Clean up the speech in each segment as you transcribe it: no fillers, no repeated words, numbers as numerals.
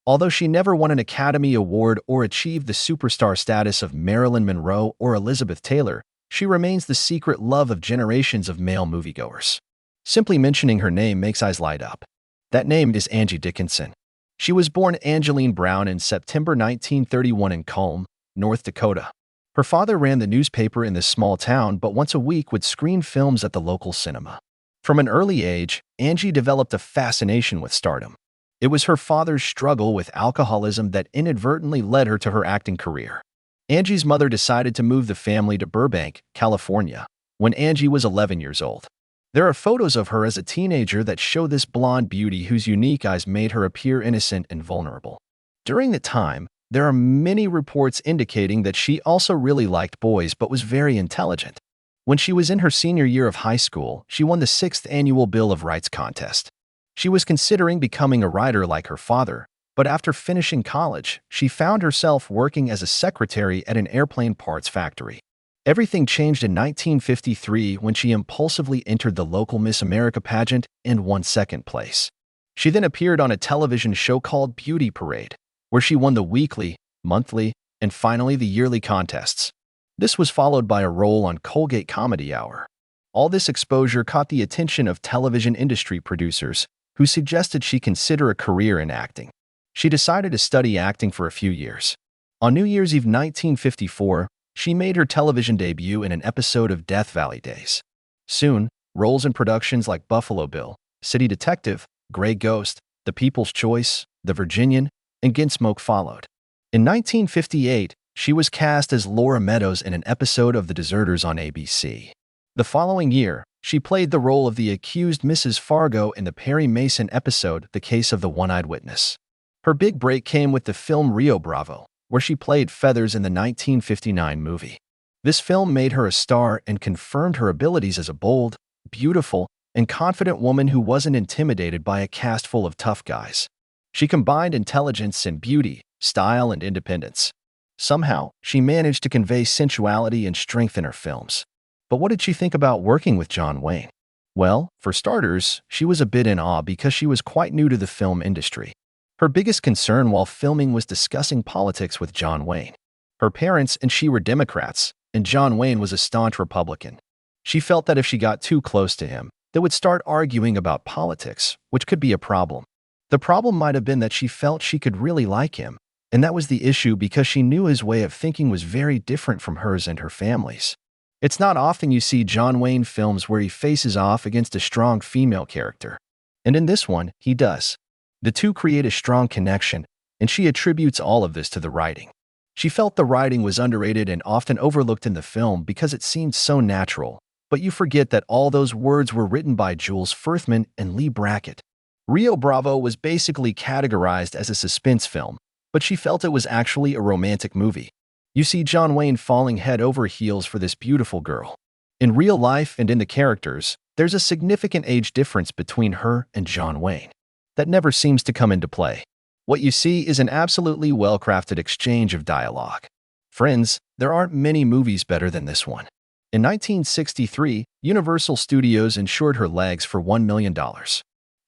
Although she never won an Academy Award or achieved the superstar status of Marilyn Monroe or Elizabeth Taylor, she remains the secret love of generations of male moviegoers. Simply mentioning her name makes eyes light up. That name is Angie Dickinson. She was born Angeline Brown in September 1931 in Culm, North Dakota. Her father ran the newspaper in this small town, but once a week would screen films at the local cinema. From an early age, Angie developed a fascination with stardom. It was her father's struggle with alcoholism that inadvertently led her to her acting career. Angie's mother decided to move the family to Burbank, California, when Angie was 11 years old. There are photos of her as a teenager that show this blonde beauty whose unique eyes made her appear innocent and vulnerable. During the time, there are many reports indicating that she also really liked boys but was very intelligent. When she was in her senior year of high school, she won the 6th annual Bill of Rights contest. She was considering becoming a writer like her father, but after finishing college, she found herself working as a secretary at an airplane parts factory. Everything changed in 1953 when she impulsively entered the local Miss America pageant and won 2nd place. She then appeared on a television show called Beauty Parade, where she won the weekly, monthly, and finally the yearly contests. This was followed by a role on Colgate Comedy Hour. All this exposure caught the attention of television industry producers, who suggested she consider a career in acting. She decided to study acting for a few years. On New Year's Eve 1954, she made her television debut in an episode of Death Valley Days. Soon, roles in productions like Buffalo Bill, City Detective, Grey Ghost, The People's Choice, The Virginian, and Gunsmoke followed. In 1958, she was cast as Laura Meadows in an episode of The Deserters on ABC. The following year, she played the role of the accused Mrs. Fargo in the Perry Mason episode The Case of the One-Eyed Witness. Her big break came with the film Rio Bravo, where she played Feathers in the 1959 movie. This film made her a star and confirmed her abilities as a bold, beautiful, and confident woman who wasn't intimidated by a cast full of tough guys. She combined intelligence and beauty, style and independence. Somehow, she managed to convey sensuality and strength in her films. But what did she think about working with John Wayne? Well, for starters, she was a bit in awe because she was quite new to the film industry. Her biggest concern while filming was discussing politics with John Wayne. Her parents and she were Democrats, and John Wayne was a staunch Republican. She felt that if she got too close to him, they would start arguing about politics, which could be a problem. The problem might have been that she felt she could really like him, and that was the issue because she knew his way of thinking was very different from hers and her family's. It's not often you see John Wayne films where he faces off against a strong female character. And in this one, he does. The two create a strong connection, and she attributes all of this to the writing. She felt the writing was underrated and often overlooked in the film because it seemed so natural, but you forget that all those words were written by Jules Furthman and Lee Brackett. Rio Bravo was basically categorized as a suspense film, but she felt it was actually a romantic movie. You see John Wayne falling head over heels for this beautiful girl. In real life and in the characters, there's a significant age difference between her and John Wayne. That never seems to come into play. What you see is an absolutely well-crafted exchange of dialogue. Friends, there aren't many movies better than this one. In 1963, Universal Studios insured her legs for $1 million.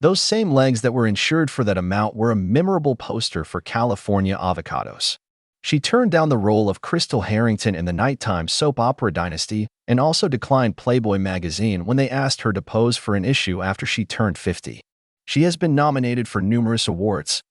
Those same legs that were insured for that amount were a memorable poster for California Avocados. She turned down the role of Crystal Harrington in the nighttime soap opera Dynasty and also declined Playboy magazine when they asked her to pose for an issue after she turned 50. She has been nominated for numerous awards,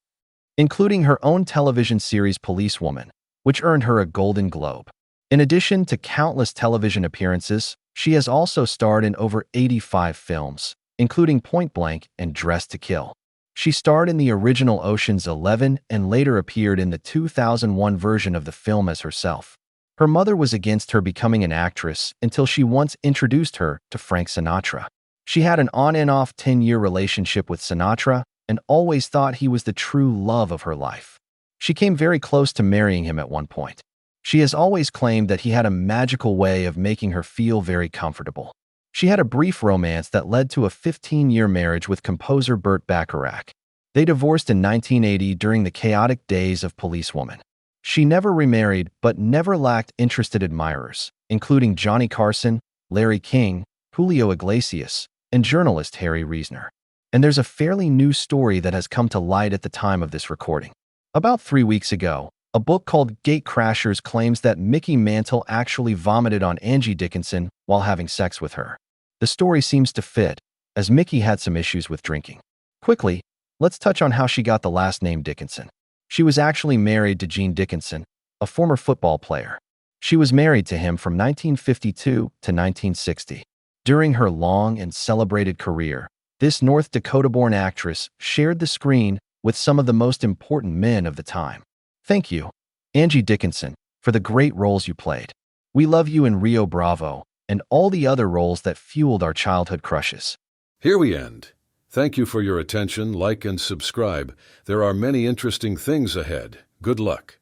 including her own television series Policewoman, which earned her a Golden Globe. In addition to countless television appearances, she has also starred in over 85 films, including Point Blank and Dressed to Kill. She starred in the original Ocean's 11 and later appeared in the 2001 version of the film as herself. Her mother was against her becoming an actress until she once introduced her to Frank Sinatra. She had an on and off 10-year relationship with Sinatra and always thought he was the true love of her life. She came very close to marrying him at one point. She has always claimed that he had a magical way of making her feel very comfortable. She had a brief romance that led to a 15-year marriage with composer Burt Bacharach. They divorced in 1980 during the chaotic days of Policewoman. She never remarried but never lacked interested admirers, including Johnny Carson, Larry King, Julio Iglesias, and journalist Harry Reasoner. And there's a fairly new story that has come to light at the time of this recording. About 3 weeks ago, a book called Gate Crashers claims that Mickey Mantle actually vomited on Angie Dickinson while having sex with her. The story seems to fit, as Mickey had some issues with drinking. Quickly, let's touch on how she got the last name Dickinson. She was actually married to Gene Dickinson, a former football player. She was married to him from 1952 to 1960. During her long and celebrated career, this North Dakota-born actress shared the screen with some of the most important men of the time. Thank you, Angie Dickinson, for the great roles you played. We love you in Rio Bravo and all the other roles that fueled our childhood crushes. Here we end. Thank you for your attention. Like and subscribe. There are many interesting things ahead. Good luck.